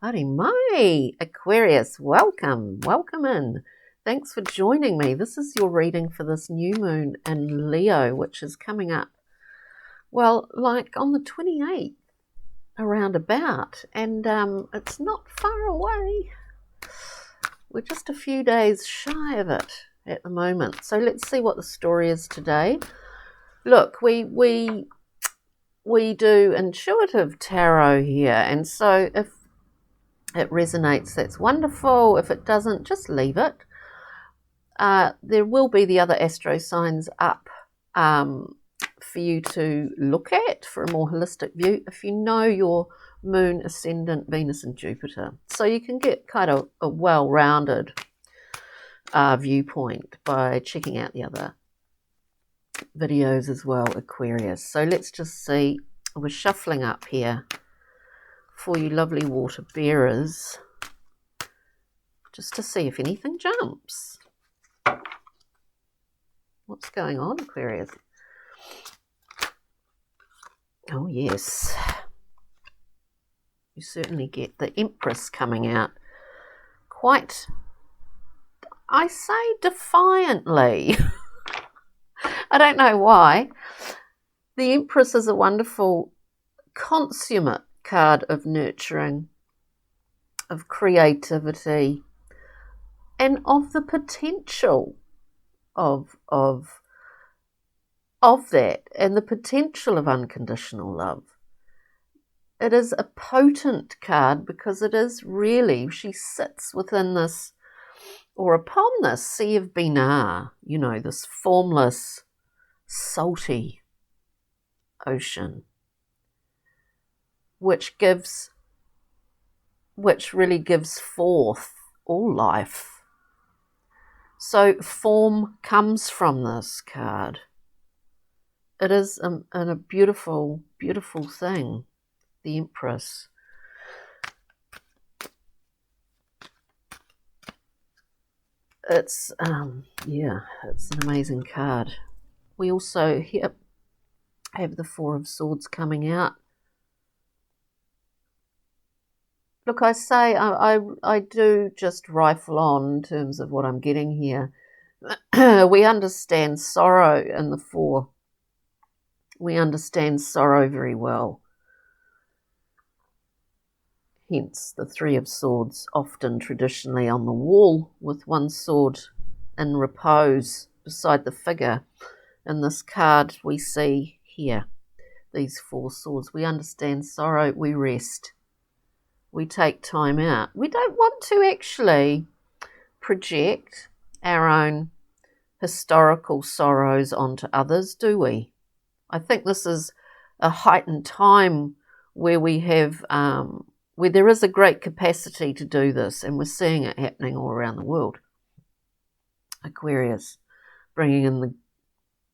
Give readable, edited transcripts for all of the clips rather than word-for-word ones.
Howdy my Aquarius, welcome in. Thanks for joining me. This is your reading for this new moon in Leo, which is coming up, well, like on the 28th, around about, and it's not far away. We're just a few days shy of it at the moment. So let's see what the story is today. Look, we do intuitive tarot here, and so if it resonates, that's wonderful. If it doesn't, just leave it. There will be the other astro signs up for you to look at for a more holistic view if you know your moon, ascendant, Venus and Jupiter. So you can get kind of a well-rounded viewpoint by checking out the other videos as well, Aquarius. So let's just see. We're shuffling up here for you lovely water bearers, just to see if anything jumps. What's going on, Aquarius? Oh yes, you certainly get the Empress coming out quite, I say, defiantly. I don't know why. The Empress is a wonderful, consummate card of nurturing, of creativity, and of the potential of that, and the potential of unconditional love. It is a potent card because it is really, she sits within this, or upon this sea of Binah, you know, this formless, salty ocean, which really gives forth all life. So form comes from this card. It is a beautiful, beautiful thing, the Empress. It's, yeah, it's an amazing card. We also here have the Four of Swords coming out. Look, I say I do just rifle on in terms of what I'm getting here. We understand sorrow in the Four. We understand sorrow very well. Hence the Three of Swords, often traditionally on the wall with one sword in repose beside the figure. In this card we see here, these four swords. We understand sorrow, we rest. We take time out. We don't want to actually project our own historical sorrows onto others, do we? I think this is a heightened time where we have, where there is a great capacity to do this, and we're seeing it happening all around the world. Aquarius, bringing in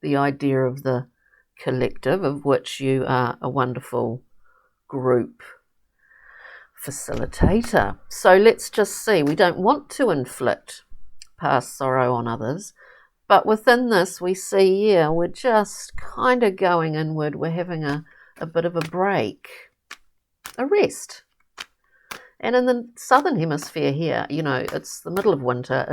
the idea of the collective, of which you are a wonderful group facilitator. So let's just see. We don't want to inflict past sorrow on others, but within this we see, yeah, we're just kind of going inward. We're having a bit of a break, a rest. And in the southern hemisphere here, you know, it's the middle of winter.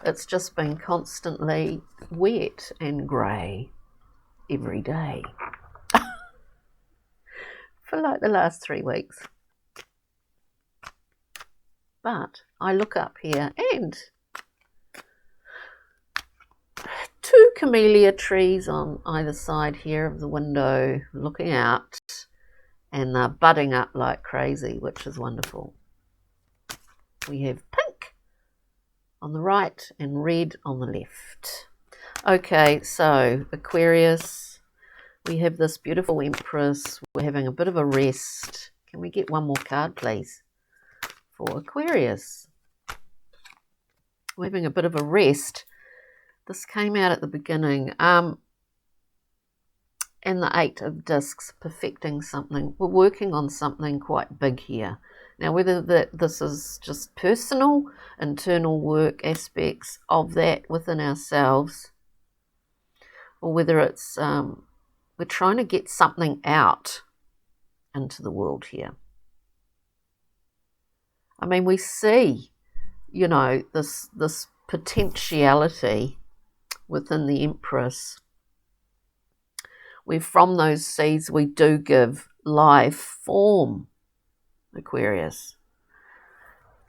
It's just been constantly wet and grey every day for like the last 3 weeks. But I look up here and 2 camellia trees on either side here of the window looking out, and they're budding up like crazy, which is wonderful. We have pink on the right and red on the left. Okay, so Aquarius, we have this beautiful Empress. We're having a bit of a rest. Can we get one more card, please, for Aquarius? We're having a bit of a rest. This came out at the beginning. And the Eight of Discs, perfecting something. We're working on something quite big here. Now, whether this is just personal, internal work aspects of that within ourselves, or whether it's we're trying to get something out into the world here. I mean, we see, you know, this potentiality within the Empress, where from those seeds we do give life form, Aquarius.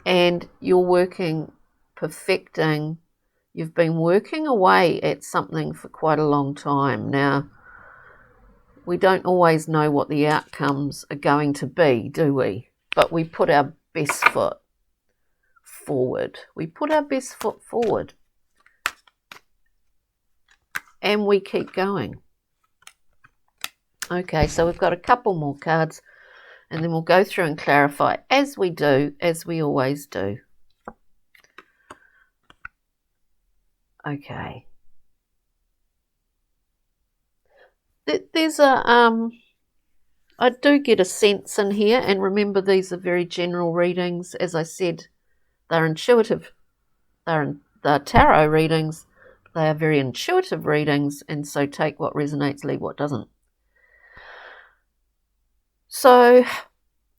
And you're working, perfecting, you've been working away at something for quite a long time. Now, we don't always know what the outcomes are going to be, do we? But we put our best foot forward. We put our best foot forward. And we keep going. Okay, so we've got a couple more cards, and then we'll go through and clarify, as we do, as we always do. Okay. There's a, I do get a sense in here, and remember these are very general readings. As I said, they're intuitive. They're tarot readings. They are very intuitive readings, and so take what resonates, leave what doesn't. So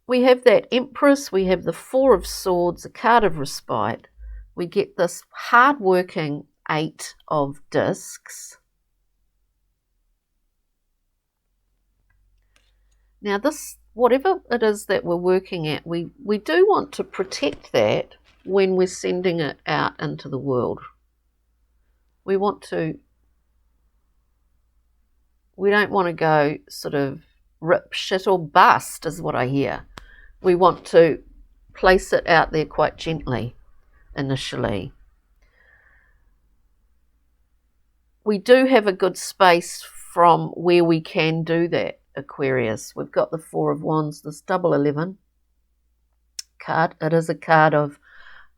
we have that Empress, we have the Four of Swords, a card of respite. We get this hard-working Eight of Discs. Now this, whatever it is that we're working at, we do want to protect that when we're sending it out into the world. We don't want to go sort of rip, shit or bust is what I hear. We want to place it out there quite gently initially. We do have a good space from where we can do that, Aquarius. We've got the Four of Wands, this double 11 card. It is a card of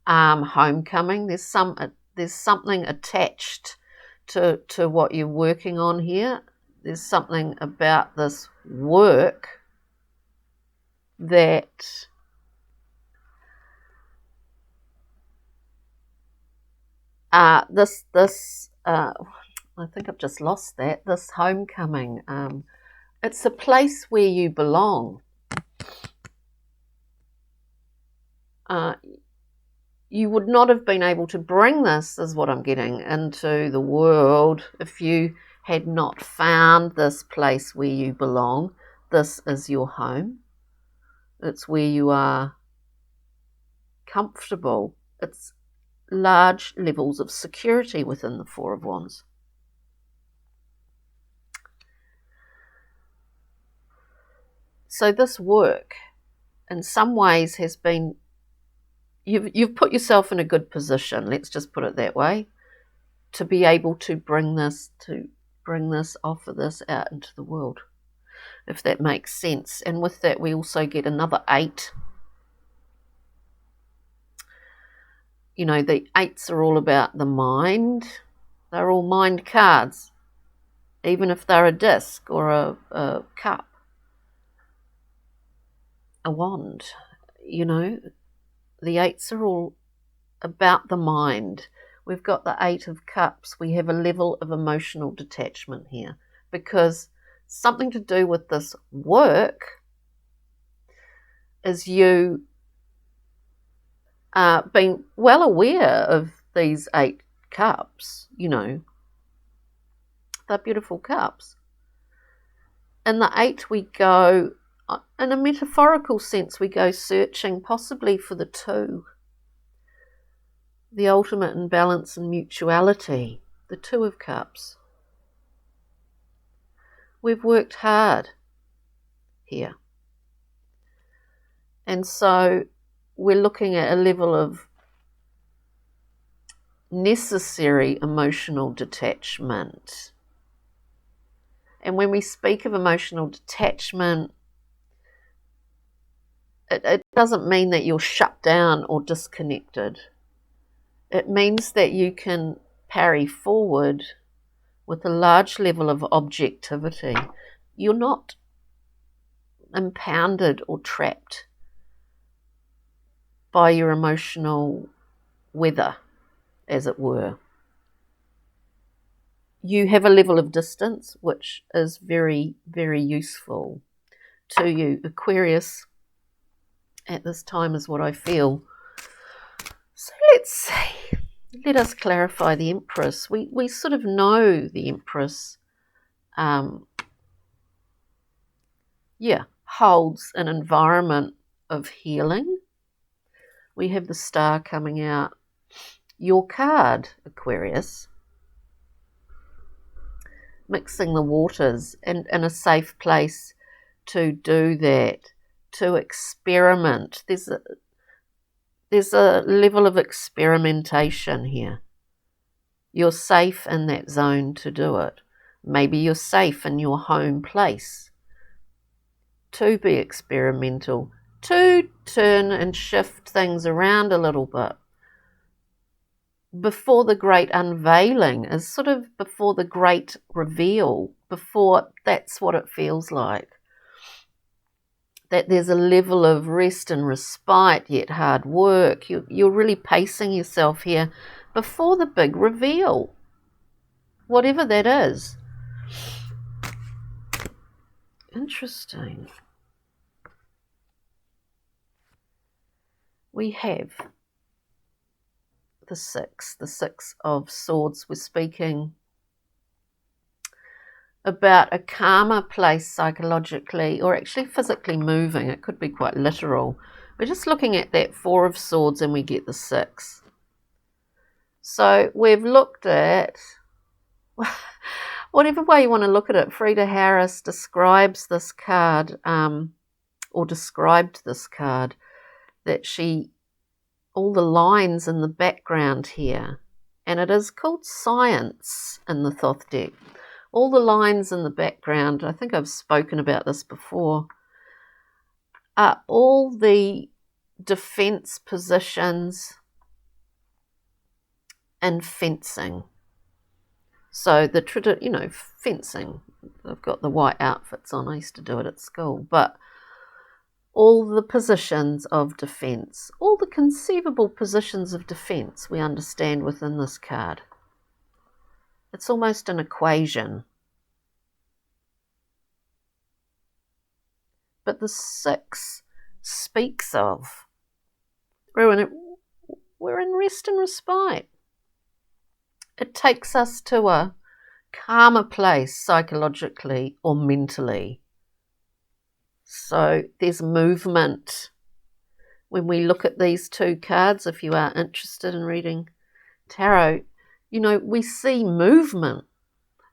homecoming. There's something attached to what you're working on here. There's something about this work that I think I've just lost that. This homecoming. It's a place where you belong. You would not have been able to bring this, is what I'm getting, into the world if you had not found this place where you belong. This is your home. It's where you are comfortable. It's large levels of security within the Four of Wands. So this work, in some ways, has been, you've put yourself in a good position, let's just put it that way, to be able to offer this out into the world, if that makes sense. And with that, we also get another 8. You know, the 8s are all about the mind. They're all mind cards, even if they're a disc or a cup, a wand. You know, the 8s are all about the mind. We've got the 8 of Cups. We have a level of emotional detachment here, because something to do with this work is you being well aware of these 8 cups. You know, they're beautiful cups. In the 8, we go, in a metaphorical sense, we go searching possibly for the 2. The ultimate in balance and mutuality, the 2 of Cups. We've worked hard here. And so we're looking at a level of necessary emotional detachment. And when we speak of emotional detachment, it doesn't mean that you're shut down or disconnected. It means that you can parry forward with a large level of objectivity. You're not impounded or trapped by your emotional weather, as it were. You have a level of distance, which is very, very useful to you, Aquarius, at this time, is what I feel. So let's see. Let us clarify the Empress. We sort of know the Empress, holds an environment of healing. We have the Star coming out. Your card, Aquarius, mixing the waters and in a safe place to do that, to experiment. There's a level of experimentation here. You're safe in that zone to do it. Maybe you're safe in your home place to be experimental, to turn and shift things around a little bit. Before the great unveiling is sort of before the great reveal, before that's what it feels like. That there's a level of rest and respite, yet hard work. You're really pacing yourself here before the big reveal, whatever that is. Interesting. We have the Six of Swords. We're speaking about a calmer place psychologically, or actually physically moving. It could be quite literal. We're just looking at that Four of Swords and we get the Six. So we've looked at, whatever way you want to look at it, Frida Harris describes this card, or described this card, that all the lines in the background here, and it is called Science in the Thoth deck. All the lines in the background, I think I've spoken about this before, are all the defense positions in fencing. So fencing. I've got the white outfits on. I used to do it at school. But all the positions of defense, all the conceivable positions of defense we understand within this card. It's almost an equation. But the Six speaks of, we're in rest and respite. It takes us to a calmer place psychologically or mentally. So there's movement. When we look at these two cards, if you are interested in reading tarot, we see movement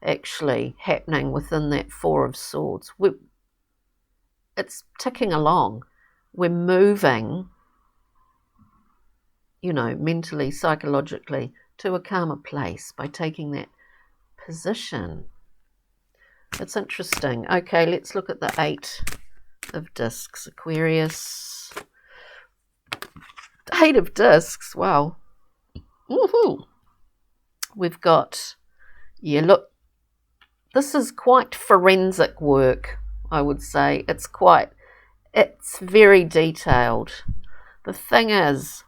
actually happening within that Four of Swords. It's ticking along. We're moving, mentally, psychologically, to a calmer place by taking that position. It's interesting. Okay, let's look at the Eight of Discs, Aquarius. 8 of Discs, wow. Woohoo! We've got, look, this is quite forensic work, I would say. It's very detailed. The thing is,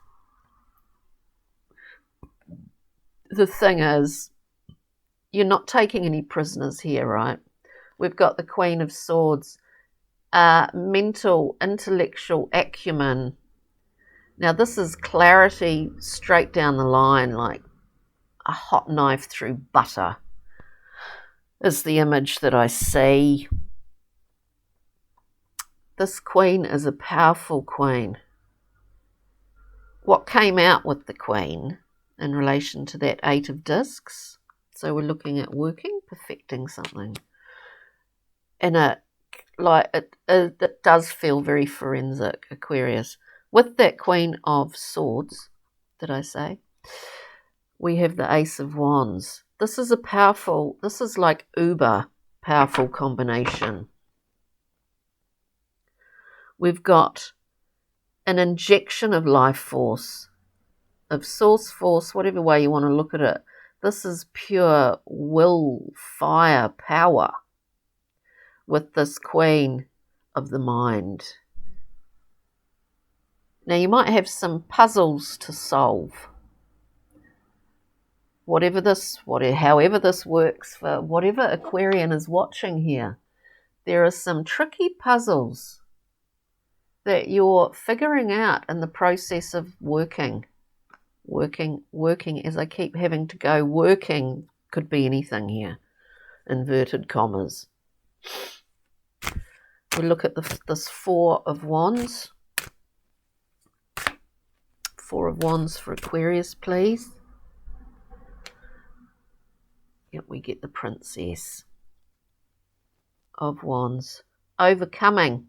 you're not taking any prisoners here, right? We've got the Queen of Swords, mental, intellectual acumen. Now, this is clarity straight down the line, like a hot knife through butter, is the image that I see. This queen is a powerful queen. What came out with the Queen in relation to that 8 of Discs? So we're looking at perfecting something. And it does feel very forensic, Aquarius. With that Queen of Swords, did I say? We have the Ace of Wands. This is like uber powerful combination. We've got an injection of life force, of source force, whatever way you want to look at it. This is pure will, fire, power with this Queen of the Mind. Now, you might have some puzzles to solve. However this works for whatever Aquarian is watching here, there are some tricky puzzles that you're figuring out in the process of working Working, as I keep having to go, working could be anything here, inverted commas. We look at this Four of Wands. Four of Wands for Aquarius, please. Yep, we get the Princess of Wands. Overcoming.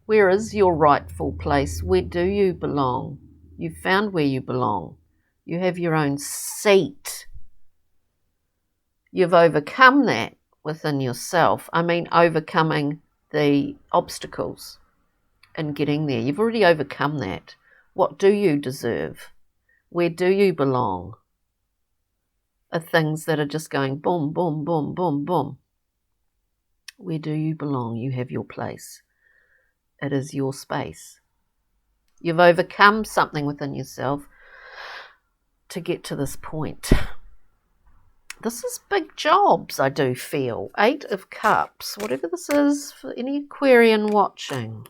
Where is your rightful place? Where do you belong? You've found where you belong. You have your own seat. You've overcome that within yourself. I mean, overcoming the obstacles and getting there. You've already overcome that. What do you deserve? Where do you belong? Are things that are just going boom, boom, boom, boom, boom. Where do you belong? You have your place. It is your space. You've overcome something within yourself to get to this point. This is big jobs, I do feel. 8 of Cups, whatever this is for any Aquarian watching.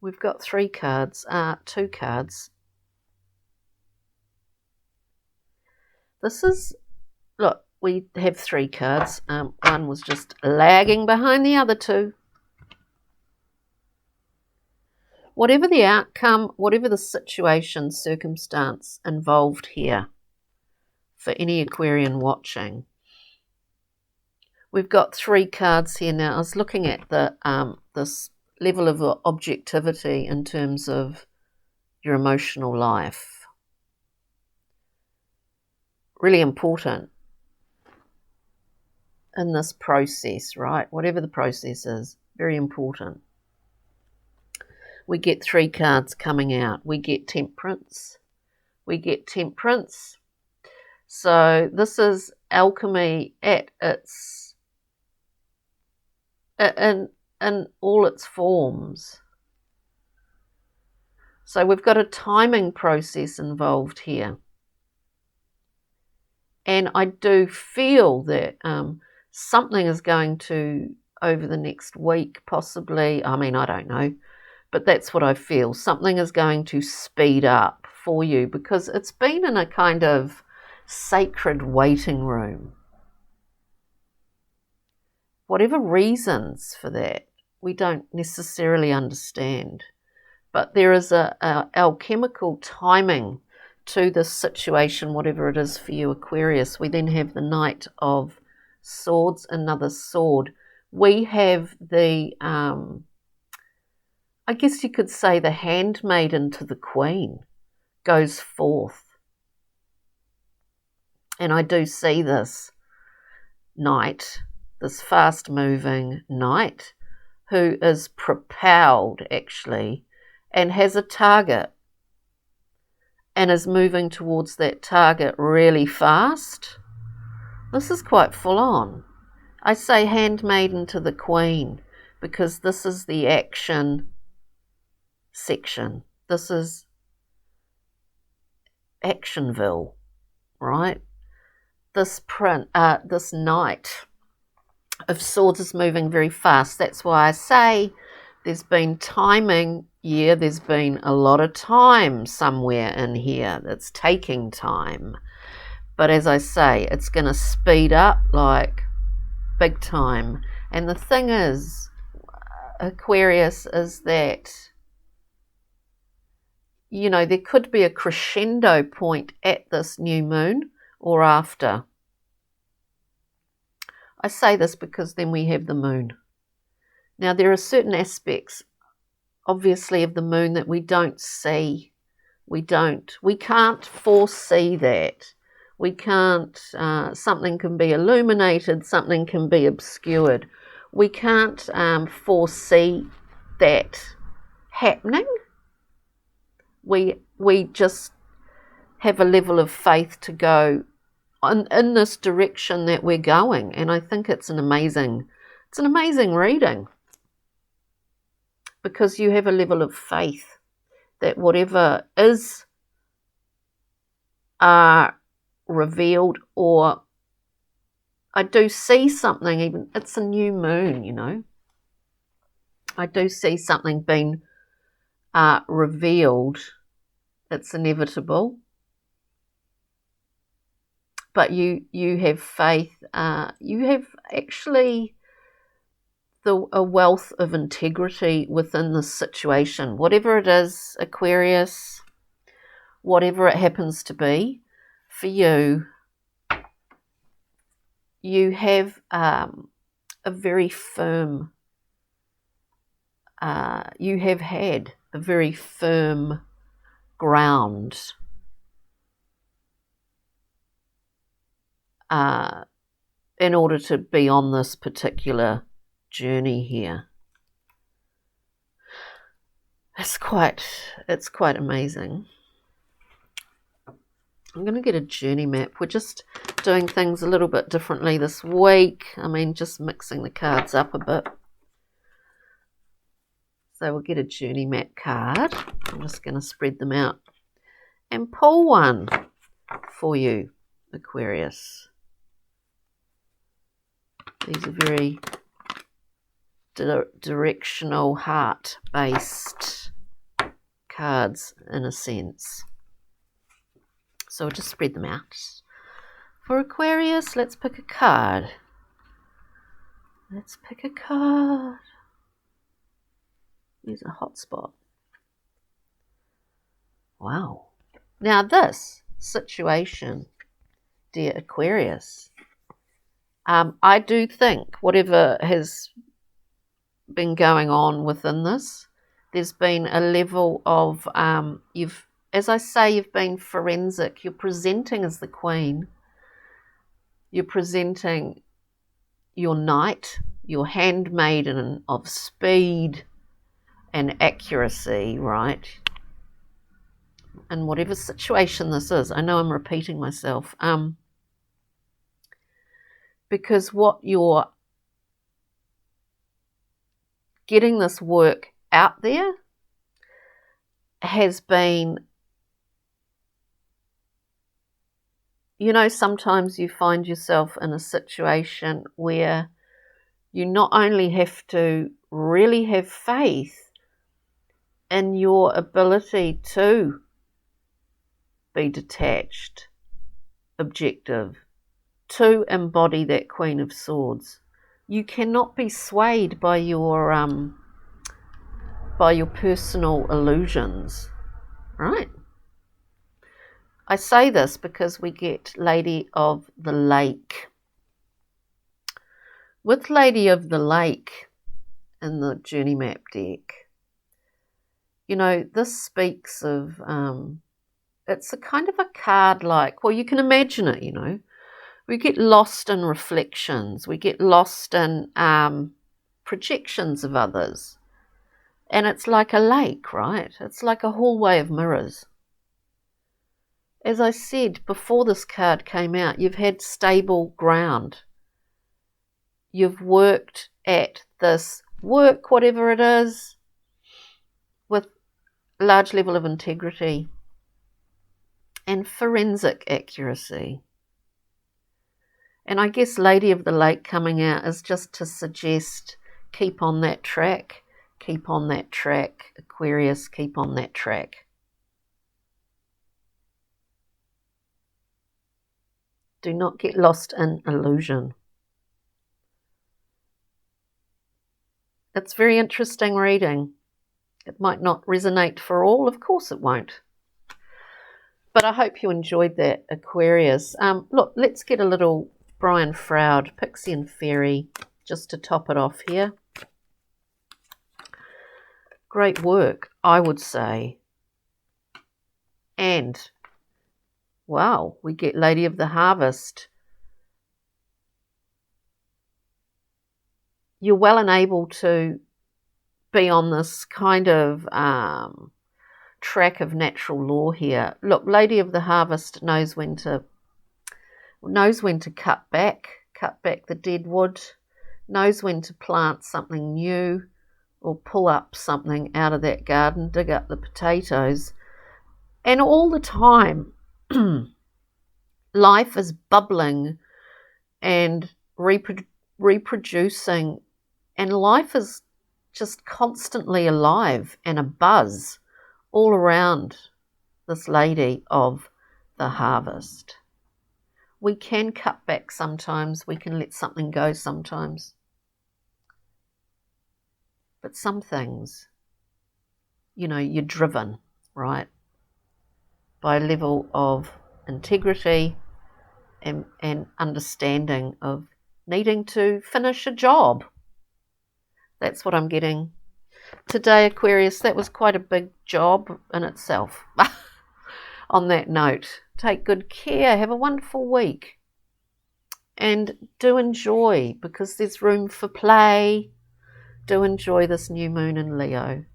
We've got 2 cards. This is, look, we have 3 cards. One was just lagging behind the other 2. Whatever the outcome, whatever the situation, circumstance involved here, for any Aquarian watching, we've got 3 cards here now. I was looking at the this level of objectivity in terms of your emotional life. Really important in this process, right? Whatever the process is, very important. We get 3 cards coming out. We get Temperance. We get Temperance. So this is alchemy at its in all its forms. So we've got a timing process involved here. And I do feel that something is going to, over the next week, possibly, I mean, I don't know, but that's what I feel. Something is going to speed up for you because it's been in a kind of sacred waiting room. Whatever reasons for that, we don't necessarily understand. But there is a alchemical timing to this situation, whatever it is for you, Aquarius. We then have the Knight of Swords, another sword. We have the, I guess you could say, the handmaiden to the Queen goes forth. And I do see this knight, this fast-moving knight, who is propelled, actually, and has a target and is moving towards that target really fast. This is quite full on. I say handmaiden to the Queen because this is the action section. This is Actionville, right? This Knight of Swords is moving very fast. That's why I say there's been timing. Yeah, there's been a lot of time somewhere in here that's taking time. But as I say, it's going to speed up like big time. And the thing is, Aquarius, is that, you know, there could be a crescendo point at this new moon or after. I say this because then we have the moon. Now, there are certain aspects, obviously, of the moon that we don't see. We can't foresee that. We can't, something can be illuminated, something can be obscured. We can't foresee that happening. We just have a level of faith to go in this direction that we're going, and I think it's an amazing reading because you have a level of faith that whatever is revealed, or I do see something, even it's a new moon, you know. I do see something being revealed. It's inevitable. But you have faith. You have actually a wealth of integrity within this situation. Whatever it is, Aquarius, whatever it happens to be, for you, you have a very firm, you have had a very firm ground in order to be on this particular journey here. It's quite amazing. I'm going to get a journey map. We're just doing things a little bit differently this week. I mean, just mixing the cards up a bit. So we'll get a journey map card. I'm just going to spread them out and pull one for you, Aquarius. These are very directional, heart-based cards in a sense. So I'll just spread them out. For Aquarius, let's pick a card. Let's pick a card. There's a hot spot. Wow. Now this situation, dear Aquarius, I do think whatever has been going on within this, there's been a level of, as I say, you've been forensic. You're presenting as the Queen. You're presenting your knight, your handmaiden of speed and accuracy, right? And whatever situation this is, I know I'm repeating myself, because what you're getting this work out there has been, you know, sometimes you find yourself in a situation where you not only have to really have faith in your ability to be detached, objective, to embody that Queen of Swords. You cannot be swayed by your personal illusions, right? I say this because we get Lady of the Lake. With Lady of the Lake in the Journey Map deck, you know, this speaks of, it's a kind of a card like, well, you can imagine it, you know. We get lost in reflections. We get lost in projections of others. And it's like a lake, right? It's like a hallway of mirrors. As I said, before this card came out, you've had stable ground. You've worked at this work, whatever it is, with a large level of integrity and forensic accuracy. And I guess Lady of the Lake coming out is just to suggest keep on that track, Aquarius, keep on that track. Do not get lost in illusion. It's very interesting reading. It might not resonate for all, of course it won't. But I hope you enjoyed that, Aquarius. Look, let's get a little Brian Froud, Pixie and Fairy, just to top it off here. Great work, I would say. And, wow, we get Lady of the Harvest. You're well and able to be on this kind of track of natural law here. Look, Lady of the Harvest knows when to cut back the dead wood, knows when to plant something new or pull up something out of that garden, dig up the potatoes. And all the time, life is bubbling and reproducing, and life is just constantly alive and a buzz all around this lady of the harvest. We can cut back sometimes, we can let something go sometimes. But some things, you're driven, right, by a level of integrity and understanding of needing to finish a job. That's what I'm getting today, Aquarius. That was quite a big job in itself. On that note, take good care. Have a wonderful week. And do enjoy, because there's room for play. Do enjoy this new moon in Leo.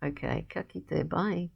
Okay, ka kite, bye.